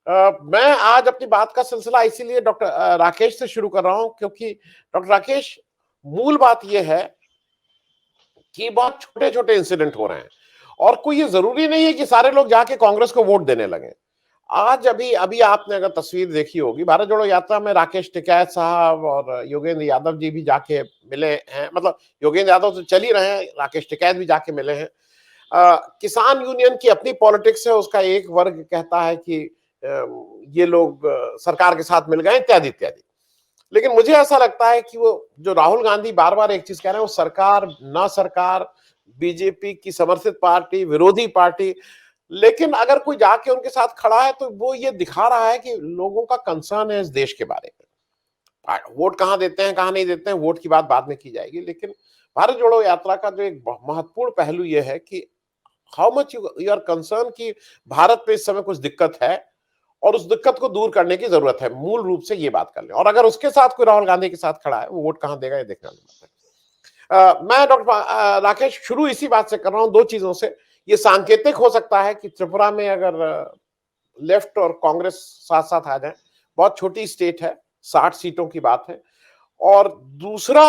मैं आज अपनी बात का सिलसिला इसीलिए डॉक्टर राकेश से शुरू कर रहा हूं, क्योंकि डॉक्टर राकेश, मूल बात यह है कि बहुत छोटे छोटे इंसिडेंट हो रहे हैं और कोई ये जरूरी नहीं है कि सारे लोग जाके कांग्रेस को वोट देने लगे। आज अभी अभी आपने अगर तस्वीर देखी होगी, भारत जोड़ो यात्रा में राकेश टिकैत साहब और योगेंद्र यादव जी भी जाके मिले हैं। मतलब योगेंद्र यादव तो चल ही रहे हैं, राकेश टिकैत भी जाके मिले हैं। किसान यूनियन की अपनी पॉलिटिक्स है, उसका एक वर्ग कहता है कि ये लोग सरकार के साथ मिल गए, इत्यादि इत्यादि। लेकिन मुझे ऐसा लगता है कि वो जो राहुल गांधी बार बार एक चीज कह रहे हैं, वो सरकार ना सरकार, बीजेपी की समर्थित पार्टी, विरोधी पार्टी, लेकिन अगर कोई जाके उनके साथ खड़ा है तो वो ये दिखा रहा है कि लोगों का कंसर्न है इस देश के बारे में। वोट कहां देते हैं कहां नहीं देते हैं, वोट की बात बाद में की जाएगी, लेकिन भारत जोड़ो यात्रा का जो एक महत्वपूर्ण पहलू यह है कि how much you are concern कि भारत में इस समय कुछ दिक्कत है और उस दिक्कत को दूर करने की जरूरत है। मूल रूप से ये बात कर लें, और अगर उसके साथ कोई राहुल गांधी के साथ खड़ा है, वो वोट कहां देगा ये देखने वाली बात है। मैं डॉक्टर राकेश शुरू इसी बात से कर रहा हूं, दो चीजों से। ये सांकेतिक हो सकता है कि त्रिपुरा में अगर लेफ्ट और कांग्रेस साथ साथ आ जाए, बहुत छोटी स्टेट है, 60 सीटों की बात है। और दूसरा,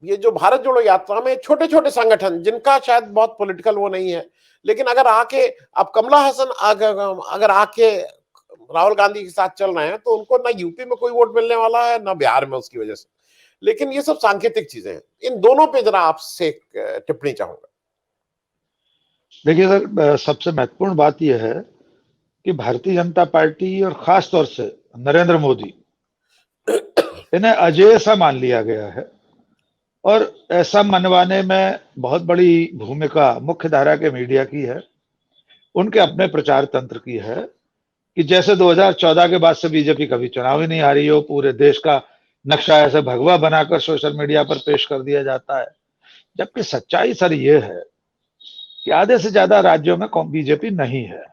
ये जो भारत जोड़ो यात्रा में छोटे छोटे संगठन जिनका शायद बहुत पॉलिटिकल वो नहीं है, लेकिन अगर आके अब कमला हसन अगर आके राहुल गांधी के साथ चल रहे हैं तो उनको ना यूपी में कोई वोट मिलने वाला है ना बिहार में उसकी वजह से। लेकिन ये सब सांकेतिक चीजें हैं। इन दोनों पे जरा आपसे टिप्पणी चाहूंगा। देखिए सर, सबसे महत्वपूर्ण बात यह है कि भारतीय जनता पार्टी और खास तौर से नरेंद्र मोदी, इन्हें अजेय सा मान लिया गया है और ऐसा मनवाने में बहुत बड़ी भूमिका मुख्य धारा के मीडिया की है, उनके अपने प्रचार तंत्र की है कि जैसे 2014 के बाद से बीजेपी कभी चुनाव ही नहीं हारी हो, पूरे देश का नक्शा ऐसे भगवा बनाकर सोशल मीडिया पर पेश कर दिया जाता है। जबकि सच्चाई सर ये है कि आधे से ज्यादा राज्यों में बीजेपी नहीं है।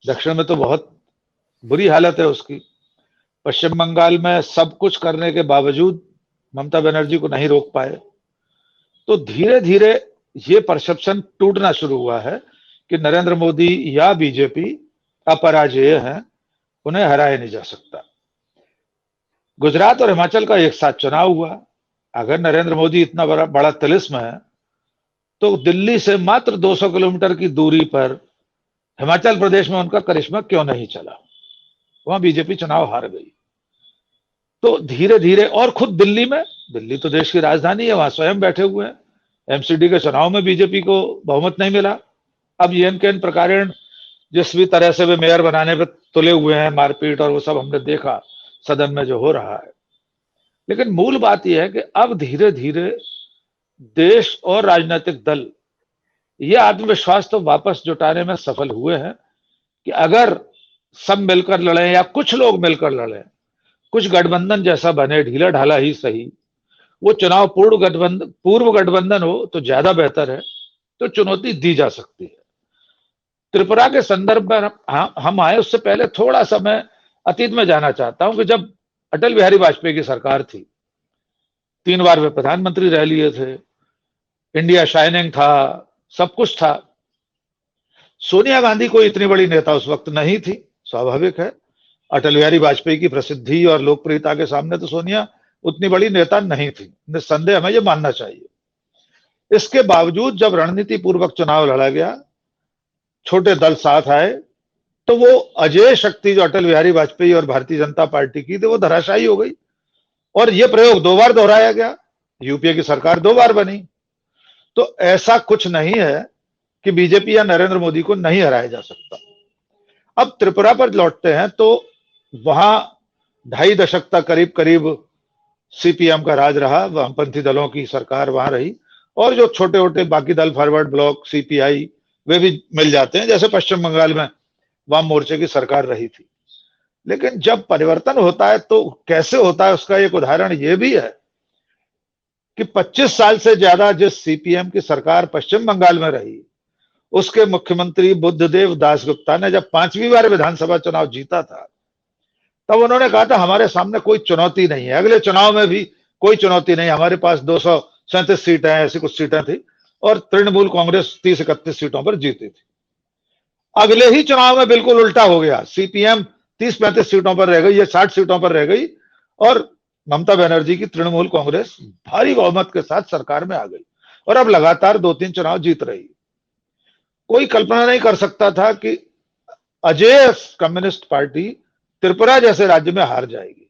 दक्षिण में तो बहुत बुरी हालत है उसकी। पश्चिम बंगाल में सब कुछ करने के बावजूद ममता बनर्जी को नहीं रोक पाए। तो धीरे धीरे ये परसेप्शन टूटना शुरू हुआ है कि नरेंद्र मोदी या बीजेपी अपराजेय हैं, उन्हें हराया नहीं जा सकता। गुजरात और हिमाचल का एक साथ चुनाव हुआ। अगर नरेंद्र मोदी इतना बड़ा तिलिस्म है तो दिल्ली से मात्र 200 किलोमीटर की दूरी पर हिमाचल प्रदेश में उनका करिश्मा क्यों नहीं चला? वहां बीजेपी चुनाव हार गई। तो धीरे धीरे, और खुद दिल्ली में, दिल्ली तो देश की राजधानी है, वहां स्वयं बैठे हुए हैं, एमसीडी के चुनाव में बीजेपी को बहुमत नहीं मिला। अब ये के प्रकारण जिस भी तरह से वे मेयर बनाने पर तुले हुए हैं, मारपीट और वो सब हमने देखा सदन में जो हो रहा है। लेकिन मूल बात यह है कि अब धीरे धीरे देश और राजनीतिक दल ये आत्मविश्वास तो वापस जुटाने में सफल हुए हैं कि अगर सब मिलकर लड़े या कुछ लोग मिलकर लड़े, कुछ गठबंधन जैसा बने, ढीला ढाला ही सही, वो चुनाव पूर्व गठबंधन हो तो ज्यादा बेहतर है, तो चुनौती दी जा सकती है। त्रिपुरा के संदर्भ में हम आए उससे पहले थोड़ा सा मैं अतीत में जाना चाहता हूं कि जब अटल बिहारी वाजपेयी की सरकार थी, 3 बार वे प्रधानमंत्री रह लिए थे, इंडिया शाइनिंग था, सब कुछ था। सोनिया गांधी कोई इतनी बड़ी नेता उस वक्त नहीं थी, स्वाभाविक है। अटल बिहारी वाजपेयी की प्रसिद्धि और लोकप्रियता के सामने तो सोनिया उतनी बड़ी नेता नहीं थी, निस्संदेह हमें यह मानना चाहिए। इसके बावजूद जब रणनीति पूर्वक चुनाव लड़ा गया, छोटे दल साथ आए, तो वो अजेय शक्ति जो अटल बिहारी वाजपेयी और भारतीय जनता पार्टी की थी, वो धराशायी हो गई। और ये प्रयोग 2 बार दोहराया गया। यूपीए की सरकार 2 बार बनी। तो ऐसा कुछ नहीं है कि बीजेपी या नरेंद्र मोदी को नहीं हराया जा सकता। अब त्रिपुरा पर लौटते हैं तो वहां 2.5 दशक तक करीब करीब सीपीएम का राज रहा, वामपंथी दलों की सरकार वहां रही, और जो छोटे छोटे बाकी दल, फॉरवर्ड ब्लॉक, सीपीआई, वे भी मिल जाते हैं, जैसे पश्चिम बंगाल में वाम मोर्चे की सरकार रही थी। लेकिन जब परिवर्तन होता है तो कैसे होता है, उसका एक उदाहरण यह भी है कि 25 साल से ज्यादा जिस सीपीएम की सरकार पश्चिम बंगाल में रही, उसके मुख्यमंत्री बुद्धदेव दासगुप्ता ने जब 5वीं बार विधानसभा चुनाव जीता था, तब उन्होंने कहा था हमारे सामने कोई चुनौती नहीं है, अगले चुनाव में भी कोई चुनौती नहीं, हमारे पास 237 सीटें हैं, ऐसी कुछ सीटें थी, और तृणमूल कांग्रेस 30-31 सीटों पर जीती थी। अगले ही चुनाव में बिल्कुल उल्टा हो गया। सीपीएम 30-35 सीटों पर रह गई, ये 60 सीटों पर रह गई और ममता बनर्जी की तृणमूल कांग्रेस भारी बहुमत के साथ सरकार में आ गई और अब लगातार 2-3 चुनाव जीत रही। कोई कल्पना नहीं कर सकता था कि अजेय कम्युनिस्ट पार्टी त्रिपुरा जैसे राज्य में हार जाएगी,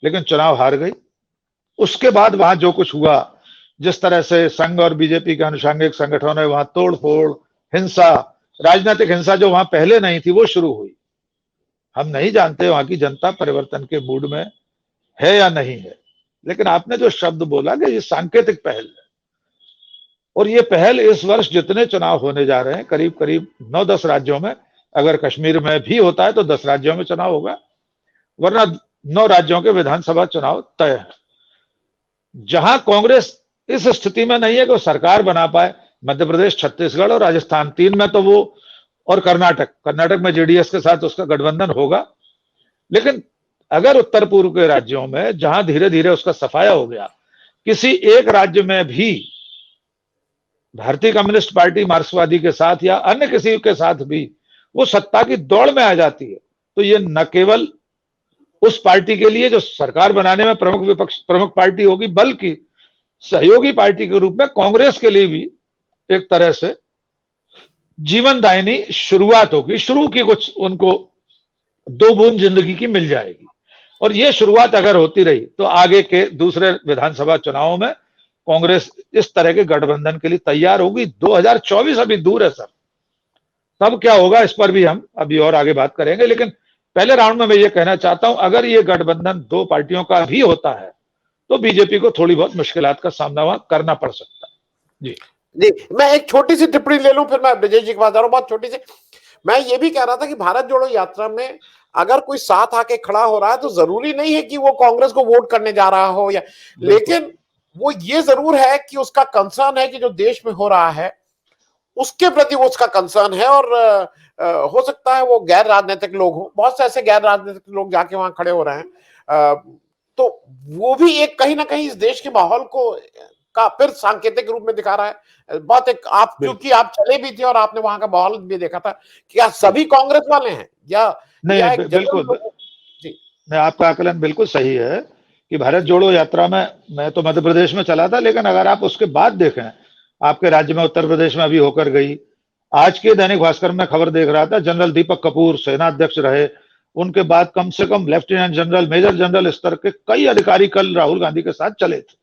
लेकिन चुनाव हार गई। उसके बाद वहां जो कुछ हुआ, जिस तरह से संघ और बीजेपी के अनुषंगिक संगठनों ने वहां तोड़फोड़, हिंसा, राजनीतिक हिंसा जो वहां पहले नहीं थी वो शुरू हुई। हम नहीं जानते वहां की जनता परिवर्तन के मूड में है या नहीं है, लेकिन आपने जो शब्द बोला कि ये सांकेतिक पहल है, और ये पहल इस वर्ष जितने चुनाव होने जा रहे हैं, करीब करीब 9-10 राज्यों में, अगर कश्मीर में भी होता है तो 10 राज्यों में चुनाव होगा, वरना 9 राज्यों के विधानसभा चुनाव तय है। जहां कांग्रेस इस स्थिति में नहीं है कि वो सरकार बना पाए, मध्य प्रदेश, छत्तीसगढ़ और राजस्थान, 3 में तो वो, और कर्नाटक में जेडीएस के साथ उसका गठबंधन होगा। लेकिन अगर उत्तर पूर्व के राज्यों में, जहां धीरे धीरे उसका सफाया हो गया, किसी एक राज्य में भी भारतीय कम्युनिस्ट पार्टी मार्क्सवादी के साथ या अन्य किसी के साथ भी वो सत्ता की दौड़ में आ जाती है, तो ये न केवल उस पार्टी के लिए जो सरकार बनाने में प्रमुख पार्टी होगी, बल्कि सहयोगी पार्टी के रूप में कांग्रेस के लिए भी एक तरह से जीवनदायिनी शुरुआत होगी। शुरू की कुछ उनको 2 बूंद जिंदगी की मिल जाएगी, और ये शुरुआत अगर होती रही तो आगे के दूसरे विधानसभा चुनावों में कांग्रेस इस तरह के गठबंधन के लिए तैयार होगी। 2024 अभी दूर है सर, तब क्या होगा इस पर भी हम अभी और आगे बात करेंगे। लेकिन पहले राउंड में मैं ये कहना चाहता हूं, अगर ये गठबंधन 2 पार्टियों का भी होता है तो बीजेपी को थोड़ी बहुत मुश्किलात का सामना वहां करना पड़ सकता है। जी जी, मैं एक छोटी सी टिप्पणी ले लूं, फिर मैं ब्रजेश जी के पास जा रहा हूं। बहुत छोटी सी, मैं ये भी कह रहा था कि भारत जोड़ो यात्रा में अगर कोई साथ आके खड़ा हो रहा है तो जरूरी नहीं है कि वो कांग्रेस को वोट करने जा रहा हो, या लेकिन वो ये जरूर है कि उसका कंसर्न है कि जो देश में हो रहा है उसके प्रति वो उसका कंसर्न है। और हो सकता है वो गैर राजनीतिक लोग हो, बहुत से ऐसे गैर राजनीतिक लोग जाके वहां खड़े हो रहे हैं, तो वो भी एक कहीं ना कहीं इस देश के माहौल को का फिर सांकेतिक रूप में दिखा रहा है। बहुत एक, आप क्योंकि आप चले भी थे और आपने वहां का माहौल भी देखा था, क्या सभी कांग्रेस वाले हैं या नहीं, बिल्कुल जी, नहीं, आपका आकलन बिल्कुल सही है कि भारत जोड़ो यात्रा में, मैं तो मध्य प्रदेश में चला था, लेकिन अगर आप उसके बाद देखें, आपके राज्य में उत्तर प्रदेश में अभी होकर गई। आज के दैनिक भास्कर में खबर देख रहा था, जनरल दीपक कपूर सेना अध्यक्ष रहे, उनके बाद कम से कम लेफ्टिनेंट जनरल, मेजर जनरल स्तर के कई अधिकारी कल राहुल गांधी के साथ चले थे।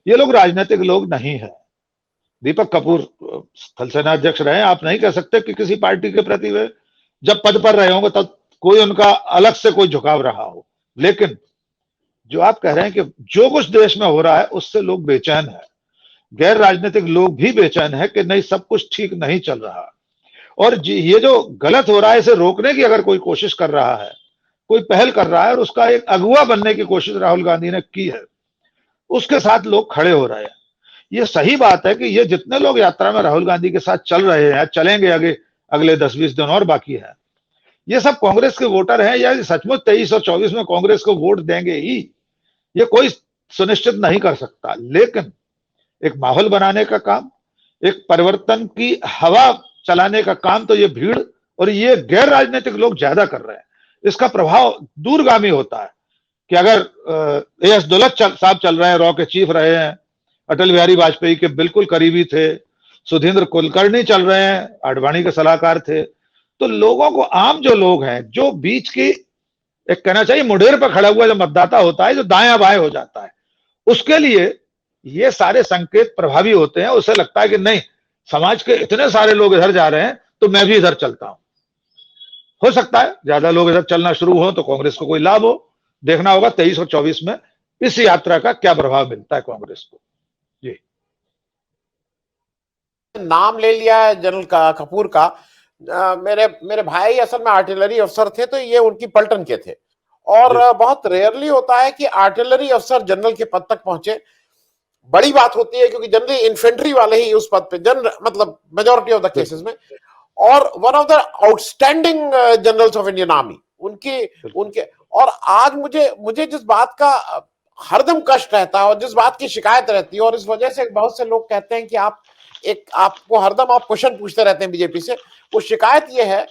ये लोग राजनीतिक लोग नहीं है। दीपक कपूर थल सेना अध्यक्ष रहे, आप नहीं कह सकते कि किसी पार्टी के प्रति वे जब पद पर रहे होंगे तब कोई उनका अलग से कोई झुकाव रहा हो। लेकिन जो आप कह रहे हैं कि जो कुछ देश में हो रहा है उससे लोग बेचैन है, गैर राजनीतिक लोग भी बेचैन है कि नहीं, सब कुछ ठीक नहीं चल रहा। और ये जो गलत हो रहा है इसे रोकने की अगर कोई कोशिश कर रहा है, कोई पहल कर रहा है और उसका एक अगुवा बनने की कोशिश राहुल गांधी ने की है, उसके साथ लोग खड़े हो रहे हैं। ये सही बात है कि ये जितने लोग यात्रा में राहुल गांधी के साथ चल रहे हैं, चलेंगे आगे, अगले 10-20 दिन और बाकी है, ये सब कांग्रेस के वोटर हैं या सचमुच 23 और 24 में कांग्रेस को वोट देंगे ही, ये कोई सुनिश्चित नहीं कर सकता। लेकिन एक माहौल बनाने का काम, एक परिवर्तन की हवा चलाने का काम तो ये भीड़ और ये गैर राजनीतिक लोग ज्यादा कर रहे हैं। इसका प्रभाव दूरगामी होता है कि अगर एएस दुलत साहब चल रहे हैं, रॉ के चीफ रहे हैं, अटल बिहारी वाजपेयी के बिल्कुल करीबी थे, सुधींद्र कुलकर्णी चल रहे हैं, आडवाणी के सलाहकार थे, तो लोगों को, आम जो लोग हैं, जो बीच की एक कहना चाहिए मुठभेड़ पर खड़ा हुआ जो मतदाता होता है, जो दायां बाएं हो जाता है, उसके लिए ये सारे संकेत प्रभावी होते हैं। उसे लगता है कि नहीं, समाज के इतने सारे लोग इधर जा रहे हैं तो मैं भी इधर चलता हूं। हो सकता है ज्यादा लोग इधर चलना शुरू हो तो कांग्रेस को कोई लाभ हो। देखना होगा 23 और 24 में इस यात्रा का क्या प्रभाव मिलता है कांग्रेस को। जी, नाम ले लिया है जनरल कपूर का। मेरे भाई असल में आर्टिलरी अफसर थे, तो ये उनकी पलटन के थे, और बहुत रेयरली होता है कि आर्टिलरी अफसर जनरल के पद तक पहुंचे। बड़ी बात होती है क्योंकि जनरली इन्फेंट्री वाले ही उस पद पे, जनरल मतलब मेजोरिटी ऑफ द केसेस में, और one of the outstanding generals of Indian army उनके। और आज मुझे जिस बात का हरदम कष्ट रहता है और जिस बात की शिकायत रहती है, और इस वजह से बहुत से लोग कहते हैं कि आप एक आपको हरदम आप क्वेश्चन पूछते रहते हैं बीजेपी से, वो शिकायत ये है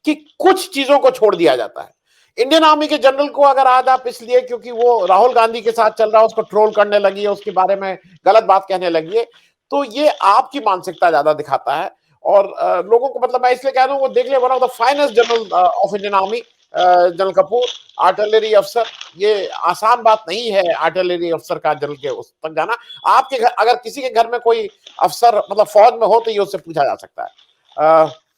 कि कुछ चीजों को छोड़ दिया जाता है। इंडियन आर्मी के जनरल को अगर आज आप इसलिए क्योंकि वो राहुल गांधी के साथ चल रहा है उसको ट्रोल करने लगी है, उसके बारे में गलत बात कहने लगी है, तो ये आपकी मानसिकता ज्यादा दिखाता है। और लोगों को मतलब मैं इसलिए कह रहा हूँ, वो देख ले, one of the finest general of Indian army general Kapoor, artillery अफसर, ये आसान बात नहीं है आर्टिलरी अफसर का जनरल के उस तक जाना। आपके घर अगर किसी के घर में कोई अफसर मतलब फौज में हो तो ये उससे पूछा जा सकता है।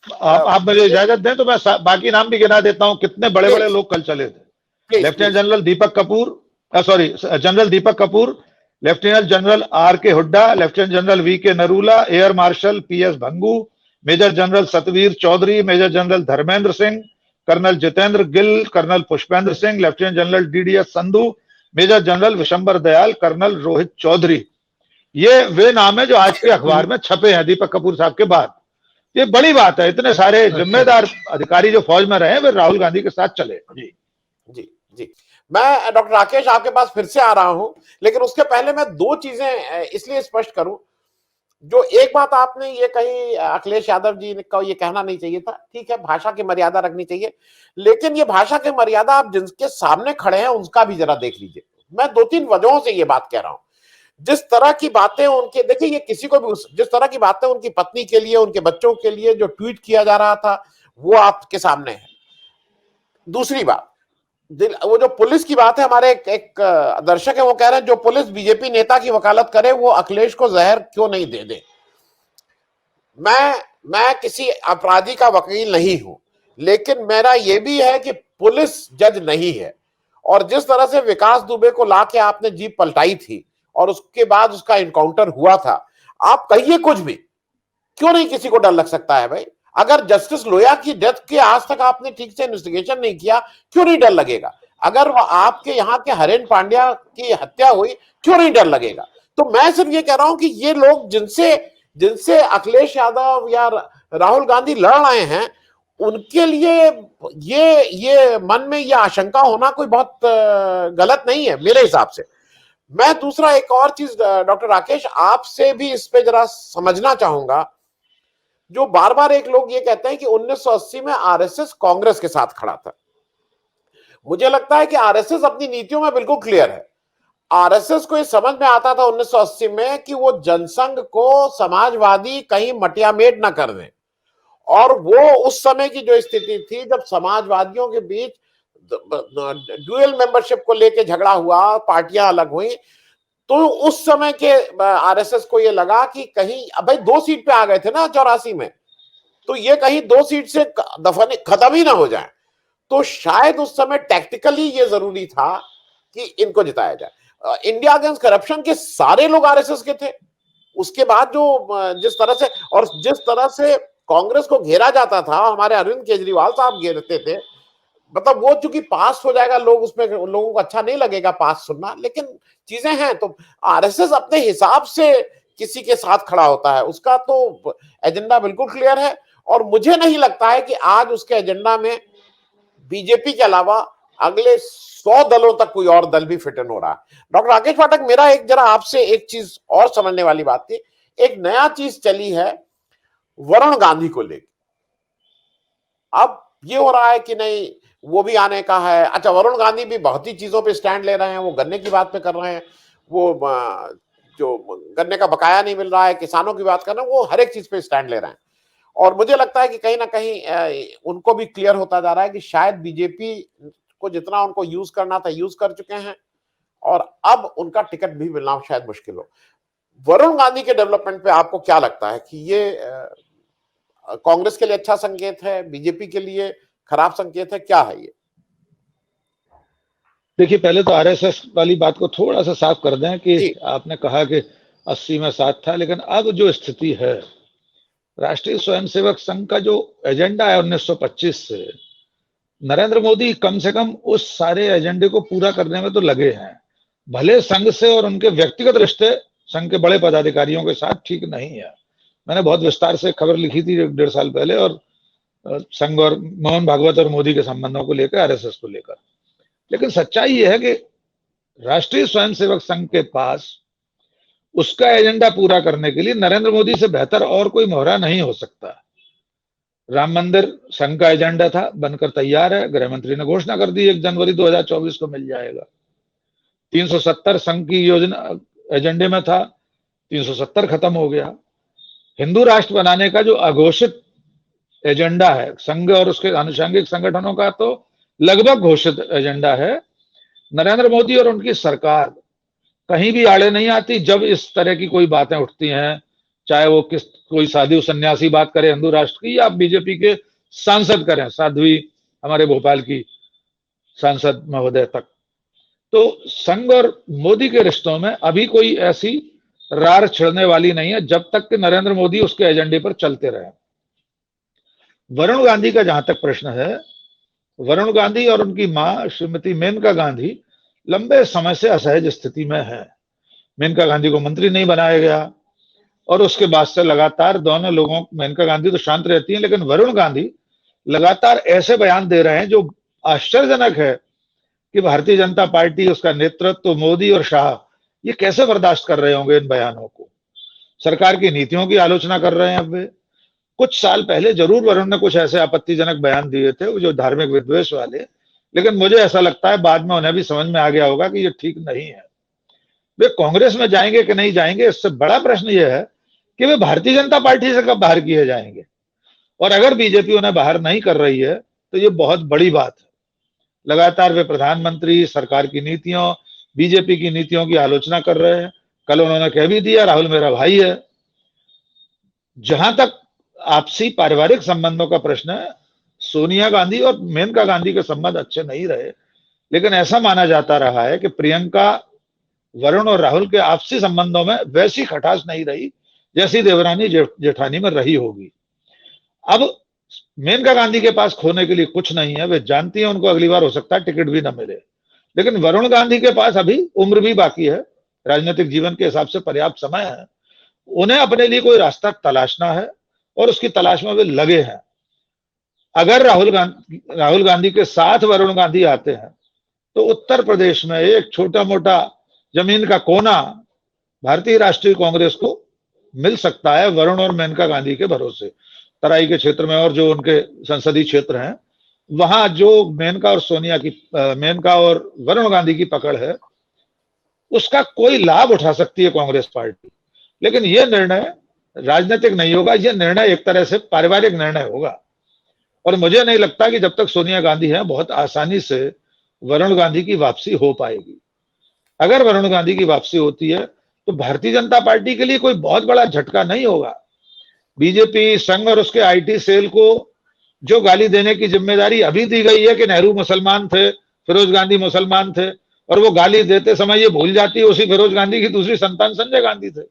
आप मुझे इजाजत दें तो मैं बाकी नाम भी गिना देता हूं, कितने बड़े बड़े लोग कल चले थे। Lieutenant general Deepak Kapoor, sorry general Deepak Kapoor, lieutenant general R K Hooda, lieutenant general V K Narula, air marshal P S Bhangu, major general Satvir Chaudhary, major general Dharmendra Singh, colonel Jitendra Gill, colonel Pushpendra Singh, lieutenant general DDS Sandhu, major general Vishambar Dayal, colonel Rohit Chaudhary. ये वे नाम है जो आज के अखबार में छपे हैं दीपक कपूर साहब के बाद। ये बड़ी बात है, इतने सारे जिम्मेदार अधिकारी जो फौज में रहे वे राहुल गांधी के साथ चले। जी जी जी, मैं डॉक्टर राकेश आपके पास फिर से आ रहा हूं, लेकिन उसके पहले मैं दो चीजें इसलिए स्पष्ट करूं। जो एक बात आपने ये कही, अखिलेश यादव जी को ये कहना नहीं चाहिए था, ठीक है, भाषा की मर्यादा रखनी चाहिए, लेकिन ये भाषा की मर्यादा आप जिनके सामने खड़े हैं उनका भी जरा देख लीजिए। मैं दो तीन वजहों से ये बात कह रहा हूं। जिस तरह की बातें उनके, देखिए ये किसी को भी, जिस तरह की बातें उनकी पत्नी के लिए, उनके बच्चों के लिए जो ट्वीट किया जा रहा था वो आपके सामने है। दूसरी बात, वो जो पुलिस की बात है, हमारे एक दर्शक है वो कह रहे हैं जो पुलिस बीजेपी नेता की वकालत करे वो अखिलेश को जहर क्यों नहीं दे दे। मैं किसी अपराधी का वकील नहीं हूं, लेकिन मेरा यह भी है कि पुलिस जज नहीं है, और जिस तरह से विकास दुबे को लाके आपने जीप पलटाई थी और उसके बाद उसका इनकाउंटर हुआ था, आप कहिए कुछ भी, क्यों नहीं किसी को डर लग सकता है भाई? अगर जस्टिस लोया की डेथ के आज तक आपने ठीक से इन्वेस्टिगेशन नहीं किया, क्यों नहीं डर लगेगा? अगर आपके यहाँ के हरेन पांड्या की हत्या हुई, क्यों नहीं डर लगेगा? तो मैं सिर्फ ये कह रहा हूं कि ये लोग जिनसे अखिलेश यादव या राहुल गांधी लड़ रहे हैं, उनके लिए ये मन में ये आशंका होना कोई बहुत गलत नहीं है मेरे हिसाब से। मैं दूसरा एक और चीज डॉक्टर राकेश आपसे भी इस पे जरा समझना चाहूंगा। जो बार बार एक लोग ये कहते हैं कि 1980 में आरएसएस कांग्रेस के साथ खड़ा था। मुझे लगता है कि आरएसएस अपनी नीतियों में बिल्कुल क्लियर है। आरएसएस को ये समझ में आता था 1980 में कि वो जनसंघ को समाजवादी कहीं मटियामेट ना कर दें, और वो उस समय की जो स्थिति थी जब समाजवादियों के बीच ड्यूअल मेंबरशिप को लेकर झगड़ा हुआ, पार्टियां अलग हुई, तो उस समय के आरएसएस को ये लगा कि कहीं भाई 2 सीट पे आ गए थे ना 84 में, तो ये कहीं 2 सीट से दफन खत्म ही ना हो जाए। तो शायद उस समय टैक्टिकली ये जरूरी था कि इनको जिताया जाए। इंडिया अगेंस्ट करप्शन के सारे लोग आरएसएस के थे। उसके बाद जो जिस तरह से कांग्रेस को घेरा जाता था, हमारे अरविंद केजरीवाल साहब घेरते थे, मतलब वो चूंकि पास हो जाएगा, लोग उसमें, लोगों को अच्छा नहीं लगेगा पास सुनना, लेकिन चीजें हैं। तो आरएसएस अपने हिसाब से किसी के साथ खड़ा होता है, उसका तो एजेंडा बिल्कुल क्लियर है, और मुझे नहीं लगता है कि आज उसके एजेंडा में बीजेपी के अलावा अगले 100 दलों तक कोई और दल भी फिट इन हो रहा है। डॉक्टर राकेश पाठक, मेरा एक जरा आपसे एक चीज और समझने वाली बात थी। एक नया चीज चली है वरुण गांधी को लेकर, अब ये हो रहा है कि नहीं वो भी आने का है। अच्छा, वरुण गांधी भी बहुत ही चीजों पे स्टैंड ले रहे हैं, वो गन्ने की बात पे कर रहे हैं, वो जो गन्ने का बकाया नहीं मिल रहा है, किसानों की बात कर रहे हैं, वो हर एक चीज पे स्टैंड ले रहे हैं। और मुझे लगता है कि कहीं ना कहीं उनको भी क्लियर होता जा रहा है कि शायद बीजेपी को जितना उनको यूज करना था यूज कर चुके हैं, और अब उनका टिकट भी मिलना शायद मुश्किल हो। वरुण गांधी के डेवलपमेंट पे आपको क्या लगता है कि ये कांग्रेस के लिए अच्छा संकेत है, बीजेपी के लिए खराब संकेत है, क्या है ये? देखिए, पहले तो आरएसएस वाली बात को थोड़ा सा साफ कर दें कि आपने कहा कि 80 में साथ था, लेकिन अब जो स्थिति है, राष्ट्रीय स्वयंसेवक संघ का जो एजेंडा है 1925 से, नरेंद्र मोदी कम से कम उस सारे एजेंडे को पूरा करने में तो लगे हैं। भले संघ से और उनके व्यक्तिगत रिश्ते संघ के बड़े पदाधिकारियों के साथ ठीक नहीं है। मैंने बहुत विस्तार से खबर लिखी थी 1.5 साल पहले, और संघ और मोहन भागवत और मोदी के संबंधों को लेकर, आरएसएस को लेकर। लेकिन सच्चाई यह है कि राष्ट्रीय स्वयंसेवक संघ के पास उसका एजेंडा पूरा करने के लिए नरेंद्र मोदी से बेहतर और कोई मोहरा नहीं हो सकता। राम मंदिर संघ का एजेंडा था, बनकर तैयार है, गृह मंत्री ने घोषणा कर दी 1 जनवरी 2024 को मिल जाएगा। 370 संघ की योजना एजेंडे में था, 370 खत्म हो गया। हिंदू राष्ट्र बनाने का जो अघोषित एजेंडा है संघ और उसके आनुषंगिक संगठनों का, तो लगभग घोषित एजेंडा है। नरेंद्र मोदी और उनकी सरकार कहीं भी आड़े नहीं आती जब इस तरह की कोई बातें उठती हैं, चाहे वो कोई साधु सन्यासी बात करे हिंदू राष्ट्र की, या बीजेपी के सांसद करें, साध्वी हमारे भोपाल की सांसद महोदय तक। तो संघ और मोदी के रिश्तों में अभी कोई ऐसी रार छिड़ने वाली नहीं है जब तक कि नरेंद्र मोदी उसके एजेंडे पर चलते रहे। वरुण गांधी का जहां तक प्रश्न है, वरुण गांधी और उनकी मां श्रीमती मेनका गांधी लंबे समय से असहज स्थिति में है। मेनका गांधी को मंत्री नहीं बनाया गया और उसके बाद से लगातार दोनों लोगों, मेनका गांधी तो शांत रहती हैं, लेकिन वरुण गांधी लगातार ऐसे बयान दे रहे हैं जो आश्चर्यजनक है कि भारतीय जनता पार्टी, उसका नेतृत्व, मोदी और शाह, ये कैसे बर्दाश्त कर रहे होंगे इन बयानों को। सरकार की नीतियों की आलोचना कर रहे हैं। अब वे कुछ साल पहले जरूर वरुण ने कुछ ऐसे आपत्तिजनक बयान दिए थे जो धार्मिक विद्वेष वाले, लेकिन मुझे ऐसा लगता है बाद में उन्हें भी समझ में आ गया होगा कि ये ठीक नहीं है। वे कांग्रेस में जाएंगे कि नहीं जाएंगे, इससे बड़ा प्रश्न यह है कि वे भारतीय जनता पार्टी से कब बाहर किए जाएंगे। और अगर बीजेपी उन्हें बाहर नहीं कर रही है तो ये बहुत बड़ी बात है। लगातार वे प्रधानमंत्री, सरकार की नीतियों, बीजेपी की नीतियों की आलोचना कर रहे हैं। कल उन्होंने कह भी दिया राहुल मेरा भाई है। जहां तक आपसी पारिवारिक संबंधों का प्रश्न है, सोनिया गांधी और मेनका गांधी के संबंध अच्छे नहीं रहे, लेकिन ऐसा माना जाता रहा है कि प्रियंका, वरुण और राहुल के आपसी संबंधों में वैसी खटास नहीं रही जैसी देवरानी जेठानी में रही होगी। अब मेनका गांधी के पास खोने के लिए कुछ नहीं है। वे जानती हैं उनको अगली बार हो सकता है टिकट भी न मिले, लेकिन वरुण गांधी के पास अभी उम्र भी बाकी है, राजनीतिक जीवन के हिसाब से पर्याप्त समय है। उन्हें अपने लिए कोई रास्ता तलाशना है और उसकी तलाश में वे लगे हैं। अगर राहुल गांधी के साथ वरुण गांधी आते हैं तो उत्तर प्रदेश में एक छोटा मोटा जमीन का कोना भारतीय राष्ट्रीय कांग्रेस को मिल सकता है वरुण और मेनका गांधी के भरोसे। तराई के क्षेत्र में और जो उनके संसदीय क्षेत्र हैं, वहां जो मेनका और वरुण गांधी की पकड़ है, उसका कोई लाभ उठा सकती है कांग्रेस पार्टी। लेकिन यह निर्णय राजनीतिक नहीं होगा, यह निर्णय एक तरह से पारिवारिक निर्णय होगा। और मुझे नहीं लगता कि जब तक सोनिया गांधी है बहुत आसानी से वरुण गांधी की वापसी हो पाएगी। अगर वरुण गांधी की वापसी होती है तो भारतीय जनता पार्टी के लिए कोई बहुत बड़ा झटका नहीं होगा। बीजेपी, संघ और उसके आईटी सेल को जो गाली देने की जिम्मेदारी अभी दी गई है कि नेहरू मुसलमान थे, फिरोज गांधी मुसलमान थे, और वो गाली देते समय ये भूल जाती है उसी फिरोज गांधी की दूसरी संतान संजय गांधी थे।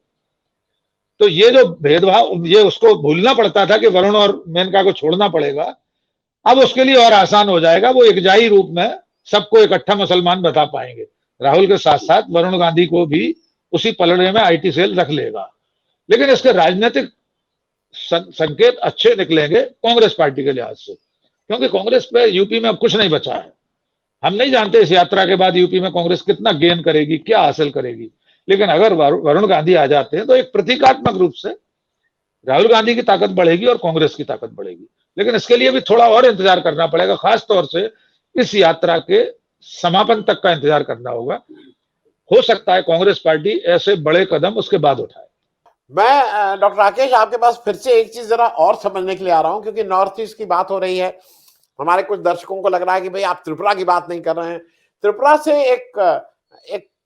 तो ये जो भेदभाव, ये उसको भूलना पड़ता था कि वरुण और मेनका को छोड़ना पड़ेगा, अब उसके लिए और आसान हो जाएगा। वो एकजाई रूप में सबको इकट्ठा मुसलमान बता पाएंगे। राहुल के साथ साथ वरुण गांधी को भी उसी पलड़े में आईटी सेल रख लेगा। लेकिन इसके राजनीतिक संकेत अच्छे निकलेंगे कांग्रेस पार्टी के लिहाज से, क्योंकि कांग्रेस पे यूपी में अब कुछ नहीं बचा है। हम नहीं जानते इस यात्रा के बाद यूपी में कांग्रेस कितना गेन करेगी, क्या हासिल करेगी। लेकिन अगर वरुण गांधी आ जाते हैं तो एक प्रतीकात्मक रूप से राहुल गांधी की ताकत बढ़ेगी और कांग्रेस की ताकत बढ़ेगी। लेकिन इसके लिए भी थोड़ा और इंतजार करना पड़ेगा, खास तौर से इस यात्रा के समापन तक का इंतजार करना होगा। हो सकता है कांग्रेस पार्टी ऐसे बड़े कदम उसके बाद उठाए। मैं डॉक्टर राकेश आपके पास फिर से एक चीज जरा और समझने के लिए आ रहा हूं, क्योंकि नॉर्थ ईस्ट की बात हो रही है। हमारे कुछ दर्शकों को लग रहा है कि भाई आप त्रिपुरा की बात नहीं कर रहे हैं। त्रिपुरा से एक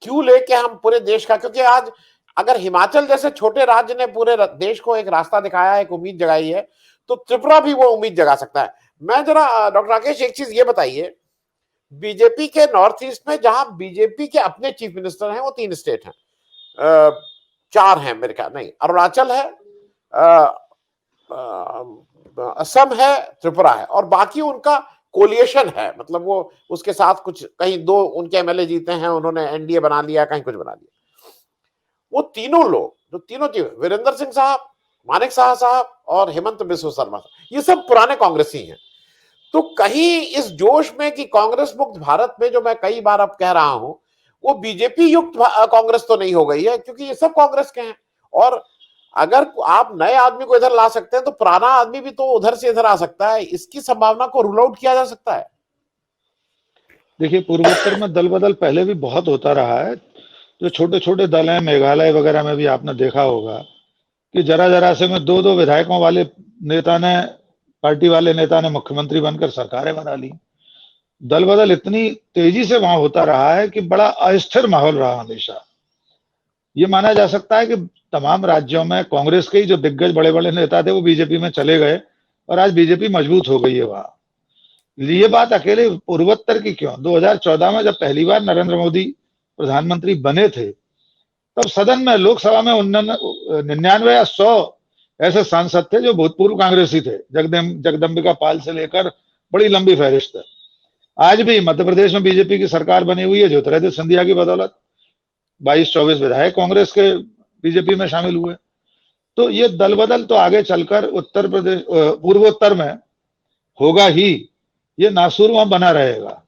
क्यों लेके हम पूरे देश का, क्योंकि आज अगर हिमाचल जैसे छोटे राज्य ने पूरे देश को एक रास्ता दिखाया, एक उम्मीद जगाई है, तो त्रिपुरा भी वो उम्मीद जगा सकता है। मैं जरा डॉक्टर राकेश एक चीज ये बताइए, बीजेपी के नॉर्थ ईस्ट में जहां बीजेपी के अपने चीफ मिनिस्टर हैं वो 3 स्टेट हैं, 4 हैं मेरे ख्याल, नहीं, अरुणाचल है, असम है, त्रिपुरा है, और बाकी उनका कोलिएशन है। मतलब वो उसके साथ कुछ कहीं 2 उनके एमएलए जीते हैं, उन्होंने एनडीए बना लिया, कहीं कुछ बना लिया। वो तीनों लोग जो तीनों वीरेंद्र सिंह साहब, मानिक शाह साहब और हेमंत बिस्व शर्मा, ये सब पुराने कांग्रेसी हैं। तो कहीं इस जोश में कि कांग्रेस मुक्त भारत में, जो मैं कई बार अब कह रहा हूं, वो बीजेपी युक्त कांग्रेस तो नहीं हो गई है, क्योंकि ये सब कांग्रेस के हैं। और अगर आप नए आदमी को इधर ला सकते हैं तो पुराना आदमी भी तो उधर से इधर आ सकता है, इसकी संभावना को रूल आउट किया जा सकता है। देखिए, पूर्वोत्तर में दल बदल पहले भी बहुत होता रहा है। जो छोटे छोटे दल हैं, मेघालय वगैरह में भी आपने देखा होगा कि जरा जरा से में दो दो विधायकों वाले नेता ने, पार्टी वाले नेता ने मुख्यमंत्री बनकर सरकारें बना ली। दल बदल इतनी तेजी से वहां होता रहा है कि बड़ा अस्थिर माहौल रहा हमेशा। ये माना जा सकता है कि तमाम राज्यों में कांग्रेस के ही जो दिग्गज बड़े बड़े नेता थे वो बीजेपी में चले गए और आज बीजेपी मजबूत हो गई है वहां। ये बात अकेले पूर्वोत्तर की क्यों, 2014 में जब पहली बार नरेंद्र मोदी प्रधानमंत्री बने थे तब सदन में, लोकसभा में 99 या 100 ऐसे सांसद थे जो भूतपूर्व कांग्रेसी थे। जगदम्बिका पाल से लेकर बड़ी लंबी फहरिस्त है। आज भी मध्य प्रदेश में बीजेपी की सरकार बनी हुई है ज्योतिरादित्य सिंधिया की बदौलत। 22-24 विधायक कांग्रेस के बीजेपी में शामिल हुए। तो ये दल बदल तो आगे चलकर उत्तर प्रदेश, पूर्वोत्तर में होगा ही। ये नासूर वहां बना रहेगा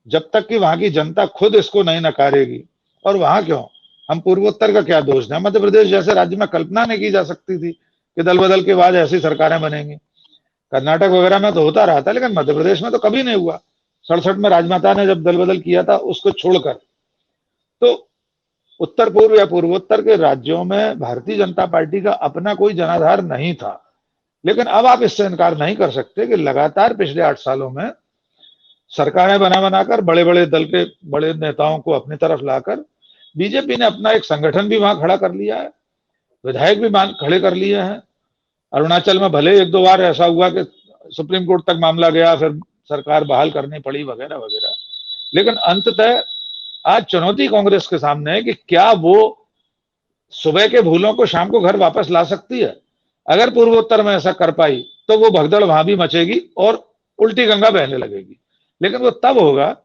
जब तक कि वहां की जनता खुद इसको नहीं नकारेगी। और वहां क्यों, हम पूर्वोत्तर का क्या दोष दें? मध्य प्रदेश जैसे राज्य में कल्पना नहीं की जा सकती थी कि दल बदल के बाद ऐसी सरकारें बनेंगी। कर्नाटक वगैरह में तो होता रहा था, लेकिन मध्य प्रदेश में तो कभी नहीं हुआ। 67 में राजमाता ने जब दल बदल किया था उसको छोड़कर। तो उत्तर पूर्व या पूर्वोत्तर के राज्यों में भारतीय जनता पार्टी का अपना कोई जनाधार नहीं था। लेकिन अब आप इससे इनकार नहीं कर सकते कि लगातार पिछले 8 सालों में सरकारें बना बनाकर, बड़े बड़े दल के बड़े नेताओं को अपनी तरफ लाकर बीजेपी ने अपना एक संगठन भी वहां खड़ा कर लिया है, विधायक भी खड़े कर लिए हैं। अरुणाचल में भले 1-2 बार ऐसा हुआ कि सुप्रीम कोर्ट तक मामला गया, फिर सरकार बहाल करनी पड़ी वगैरह वगैरह, लेकिन अंततः आज चुनौती कांग्रेस के सामने है कि क्या वो सुबह के भूलों को शाम को घर वापस ला सकती है। अगर पूर्वोत्तर में ऐसा कर पाई तो वो भगदड़ वहां भी मचेगी और उल्टी गंगा बहने लगेगी। लेकिन वो तब होगा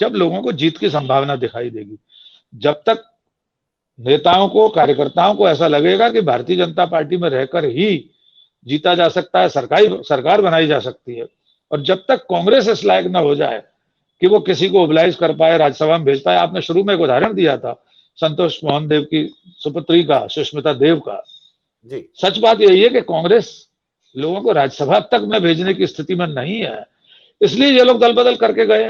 जब लोगों को जीत की संभावना दिखाई देगी। जब तक नेताओं को, कार्यकर्ताओं को ऐसा लगेगा कि भारतीय जनता पार्टी में रहकर ही जीता जा सकता है, सरकार बनाई जा सकती है, और जब तक कांग्रेस इस लायक न हो जाए कि वो किसी को ओबलाइज कर पाए, राज्यसभा में भेज पाए। आपने शुरू में एक उदाहरण दिया था संतोष मोहन देव की सुपुत्री का, सुष्मिता देव का। जी, सच बात यही है कि कांग्रेस लोगों को राज्यसभा तक में भेजने की स्थिति में नहीं है, इसलिए ये लोग दल बदल करके गए।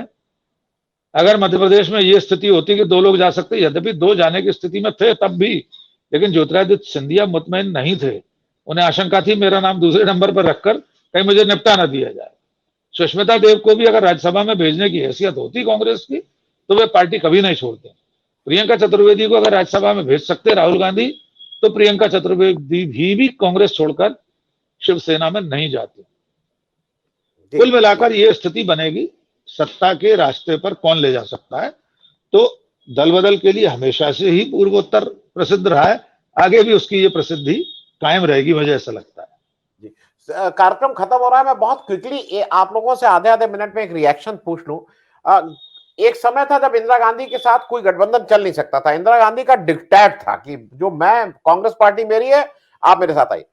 अगर मध्य प्रदेश में ये स्थिति होती कि 2 लोग जा सकते, यद्यपि 2 जाने की स्थिति में थे तब भी, लेकिन ज्योतिरादित्य सिंधिया मुतमईन नहीं थे। उन्हें आशंका थी मेरा नाम दूसरे नंबर पर रखकर कहीं मुझे निपटा ना दिया जाए। सुष्मिता देव को भी अगर राज्यसभा में भेजने की हैसियत होती कांग्रेस की तो वे पार्टी कभी नहीं छोड़ते। प्रियंका चतुर्वेदी को अगर राज्यसभा में भेज सकते राहुल गांधी, तो प्रियंका चतुर्वेदी भी कांग्रेस छोड़कर शिवसेना में नहीं जाती। कुल मिलाकर ये स्थिति बनेगी, सत्ता के रास्ते पर कौन ले जा सकता है। तो दल बदल के लिए हमेशा से ही पूर्वोत्तर प्रसिद्ध रहा है, आगे भी उसकी ये प्रसिद्धि कायम रहेगी, मुझे ऐसा लगता है। कार्यक्रम खत्म हो रहा है, मैं बहुत क्विकली आप लोगों से आधे मिनट में एक रिएक्शन पूछ लूं। एक समय था जब इंदिरा गांधी के साथ कोई गठबंधन चल नहीं सकता था। इंदिरा गांधी का डिक्टेट था कि जो मैं, कांग्रेस पार्टी मेरी है, आप मेरे साथ आइए।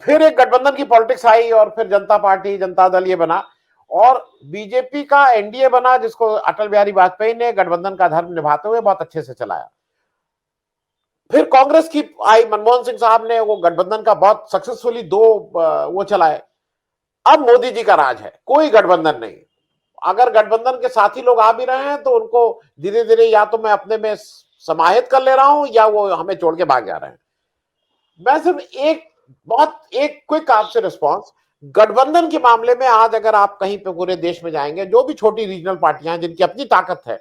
फिर एक गठबंधन की पॉलिटिक्स आई और फिर जनता पार्टी, जनता दल ये बना और बीजेपी का एनडीए बना, जिसको अटल बिहारी वाजपेयी ने गठबंधन का धर्म निभाते हुए बहुत अच्छे से चलाया। फिर कांग्रेस की आई, मनमोहन सिंह साहब ने वो गठबंधन का बहुत सक्सेसफुली 2 वो चलाए। अब मोदी जी का राज है, कोई गठबंधन नहीं। अगर गठबंधन के साथी लोग आ भी रहे हैं तो उनको धीरे धीरे या तो मैं अपने में समाहित कर ले रहा हूं या वो हमें छोड़ के भाग जा रहे हैं। मैं सिर्फ एक क्विक आपसे रिस्पॉन्स, गठबंधन के मामले में आज अगर आप कहीं पे पूरे देश में जाएंगे, जो भी छोटी रीजनल पार्टियां हैं जिनकी अपनी ताकत है,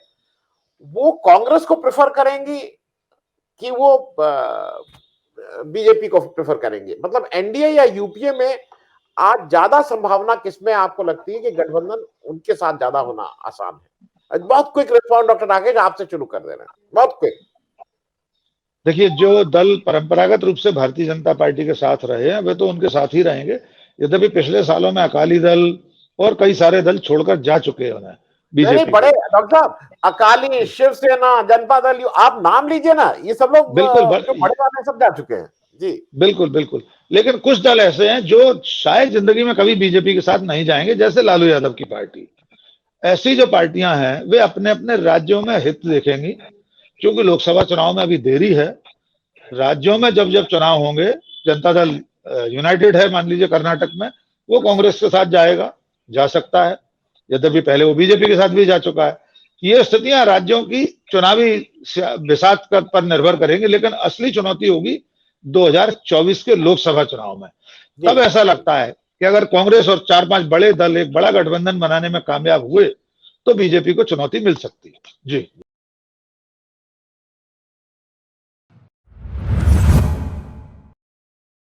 वो कांग्रेस को प्रेफर करेंगी कि वो बीजेपी को प्रेफर करेंगे। मतलब एनडीए या यूपीए में आज ज्यादा संभावना किसमें आपको लगती है कि गठबंधन उनके साथ ज्यादा होना आसान है? बहुत क्विक रिस्पॉन्स डॉक्टर राकेश, आपसे शुरू कर दे रहे हैं, बहुत क्विक। देखिए, जो दल परंपरागत रूप से भारतीय जनता पार्टी के साथ रहे हैं वे तो उनके साथ ही रहेंगे। यद्यपि पिछले सालों में अकाली दल और कई सारे दल छोड़कर जा चुके हैं बीजेपी। बड़े डॉक्टर साहब, अकाली, शिवसेना, जनता दल, आप नाम लीजिए ना, ये सब लोग बिल्कुल जो बड़े वाले सब जा चुके हैं। जी बिल्कुल बिल्कुल, लेकिन कुछ दल ऐसे हैं जो शायद जिंदगी में कभी बीजेपी के साथ नहीं जाएंगे, जैसे लालू यादव की पार्टी। ऐसी जो पार्टियां हैं वे अपने अपने राज्यों में हित देखेंगी, क्योंकि लोकसभा चुनाव में अभी देरी है। राज्यों में जब जब चुनाव होंगे, जनता दल यूनाइटेड है मान लीजिए कर्नाटक में, वो कांग्रेस के साथ जाएगा, जा सकता है, यद्यपि पहले वो बीजेपी के साथ भी जा चुका है। ये स्थितियां राज्यों की चुनावी बिसात पर निर्भर करेंगी, लेकिन असली चुनौती होगी 2024 के लोकसभा चुनाव में। तब ऐसा लगता है कि अगर कांग्रेस और 4-5 बड़े दल एक बड़ा गठबंधन बनाने में कामयाब हुए तो बीजेपी को चुनौती मिल सकती है। जी।